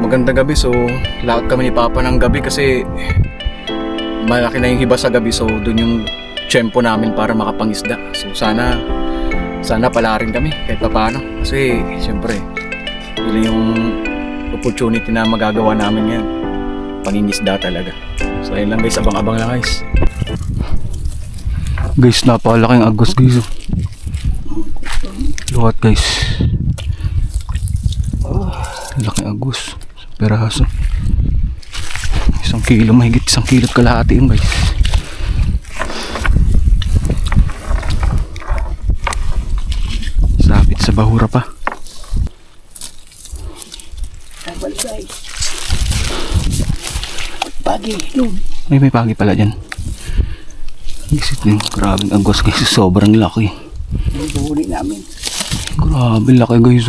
magandang gabi. So, lakad kami ni Papa ng gabi kasi malaki na yung hiba sa gabi. So, dun yung tiyempo namin para makapangisda. So, sana pala rin kami kahit paano. Kasi, siyempre, yun yung opportunity na magagawa namin ngayon. Pangingisda talaga. So, ayun lang guys. Abang-abang lang guys. Guys, napakalaking agos guys. Luhat guys. Laking agos. Peraso. 1 kilo, mahigit 1 kilo at kalahati yun guys. Sabit sa bahura pa. Pagi, yun. May pagi pala dyan. Isit yung grabing agos guys. Sobrang laki. Huli namin. Grabe laki guys.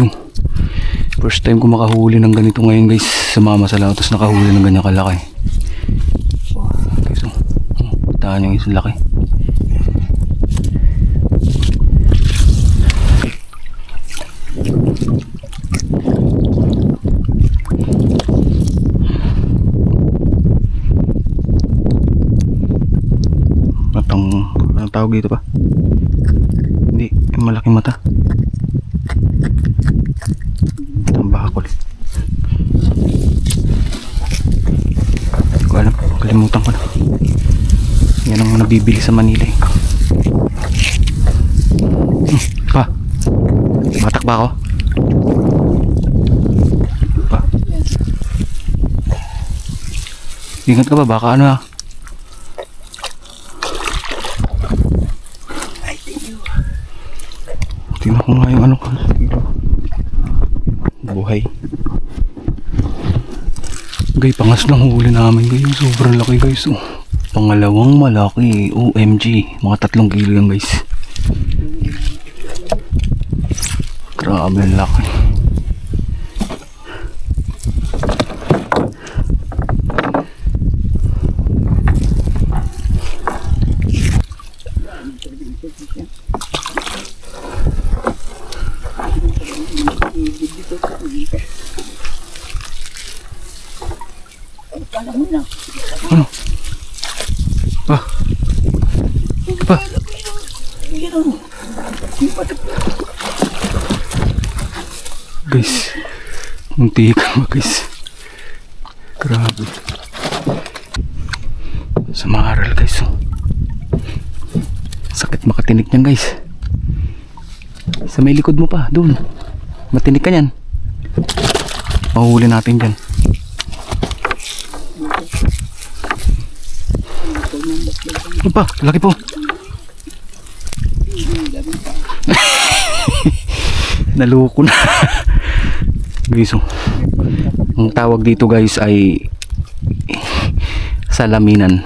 First time ko makahuli ng ganito ngayon guys. Sumama sa laot tapos nakahuli ng ganyan kalaki. Guys, tahan yung isang laki. Anong tawag dito pa? Hindi, yung malaking mata. Itong bakol. Hindi ko alam, kalimutan ko na. Yan ang nabibili sa Manila eh. Pa, batak ba ako? Pa, ingat ka ba, baka ano ah. Tingnan ko nga yung ano ko. Buhay. Guys, pangas lang huli namin guys. Sobrang laki guys. Oh. Pangalawang malaki. OMG. Mga 3 kilo yan guys. Grabe ang laki. Ano? Pa? Pa? Guys, munti ka ba guys? Grabe. Sa maral guys. Sakit makatinik niyan guys. Sa may likod mo pa, doon. Matinik ka niyan. Mahuli natin dyan. Ano pa? Laki po. Naluko na. Guys, ang tawag dito guys ay salaminan.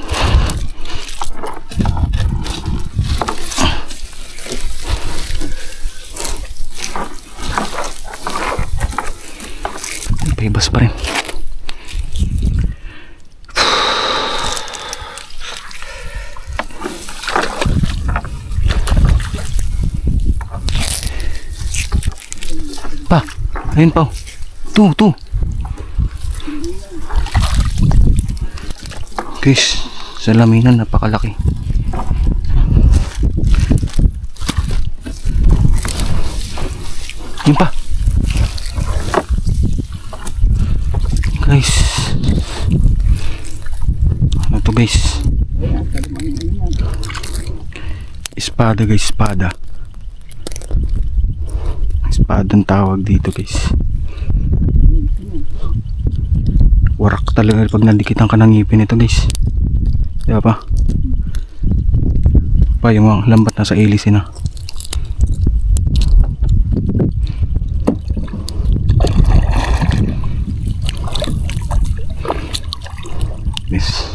Paibas pa rin. Pa, ayun pa. Tu. Guys, salaminan napakalaki. Yun pa. Guys. Ano to guys? Espada guys, espada. Espadang tawag dito guys. Warak talaga pag nandikitan ka ng ngipin ito guys. Diba pa? Pa yung mga lambat nasa ilisin na. Yes.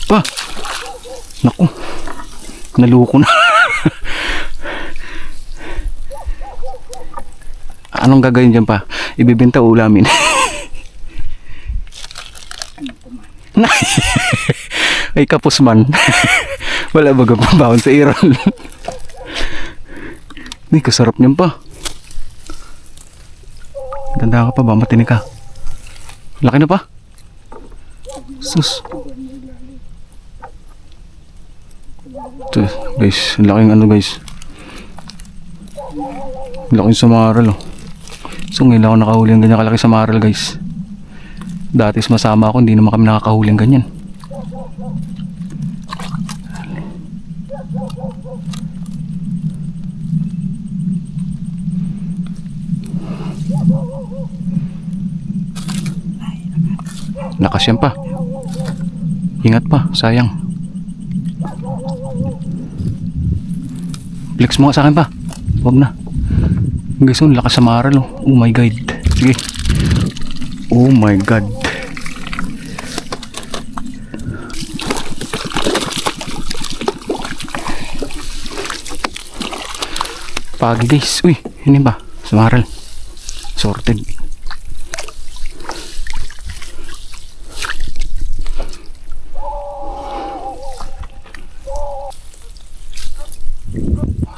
Pa. Naku. Naluko na. Anong gagawin dyan pa? Ibibenta ulamin. Ay kapos man. Wala baga pambawon sa iral. May kasarap niyan pa. Tanda ka pa ba? Matinig ka. Laki na pa. Sus. Ito, guys, ang laking ano guys. Ang laking samaral oh. So ngayon ako nakahuli ng ganyan kalaki samaral guys. Dati masama ako, hindi naman kami nakakahuli ng ganyan. Lakas yan pa. Ingat pa, sayang. Flex mo nga sa akin pa. Huwag na. Guys, ang lakas sa maral oh. Oh my god. Sige. Oh my god. Pagi guys. Uy, yun ba? Sa maral. Sorted.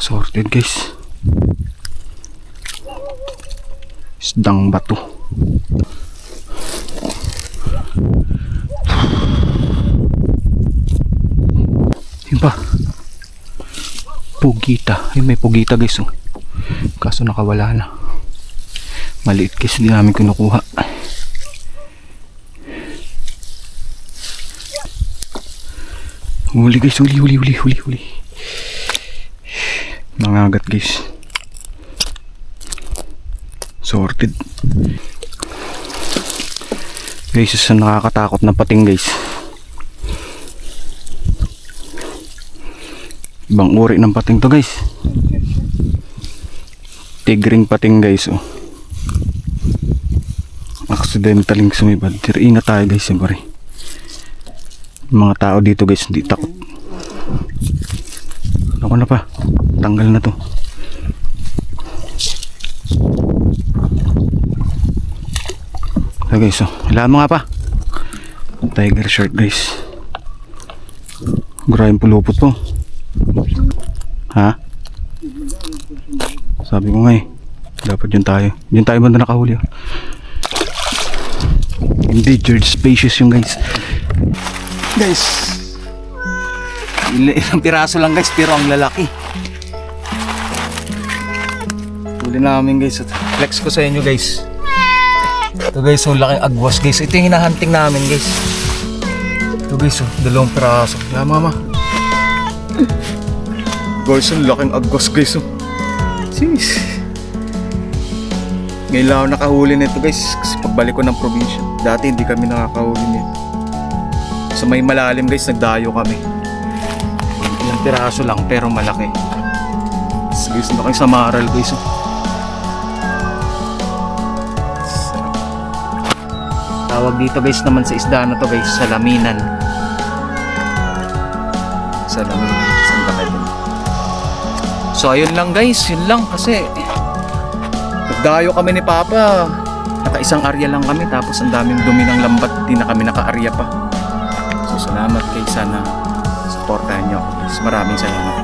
Sorted guys. Isdang bato. Yun ba? Pugita. Ay, may pugita guys oh. Kaso nakawala na. Maliit guys, hindi namin kinukuha. Huli guys, huli. Nangagat guys. Sorted. Guys, isa nakakatakot na pating guys. Ibang uri ng pating to guys. Tigring pating guys oh. Accidentaling sumibad. Pero ingat tayo guys siyempre. Mga tao dito guys hindi takot. Ako na pa. Tanggal na to. So guys oh. Ilaan mo nga pa. Tiger shark guys. Grahing pulupot po. Ha? Sabi ko nga eh. Dapat yun tayo. Yun tayo banda nakahuli oh. Endangered species yung guys. Guys. Ilang piraso lang guys pero ang lalaki. Huli namin guys. Flex ko sa inyo guys. Ito guys, ang laking agwas guys. Ito yung hinahunting namin guys. Ito guys, dalawang piraso. Kaya mama. Guys, ang laking agwas guys. Sis. Ngayon lang ako nakahuli nito guys. Kasi pagbalik ko ng probinsya. Dati hindi kami nakakahuli nito. Sa may malalim guys, nagdayo kami. Ilang piraso lang pero malaki. Guys, laking samaral guys. Tawag dito guys naman sa isda na to guys, salaminan. Salaminan, sanda kayo. So ayun lang guys, yun lang kasi nagdayo kami ni Papa. Naka-isang area lang kami tapos ang daming dumi ng lambat, di na kami naka-area pa. So salamat guys, sana supportahan nyo ako guys. Maraming salamat.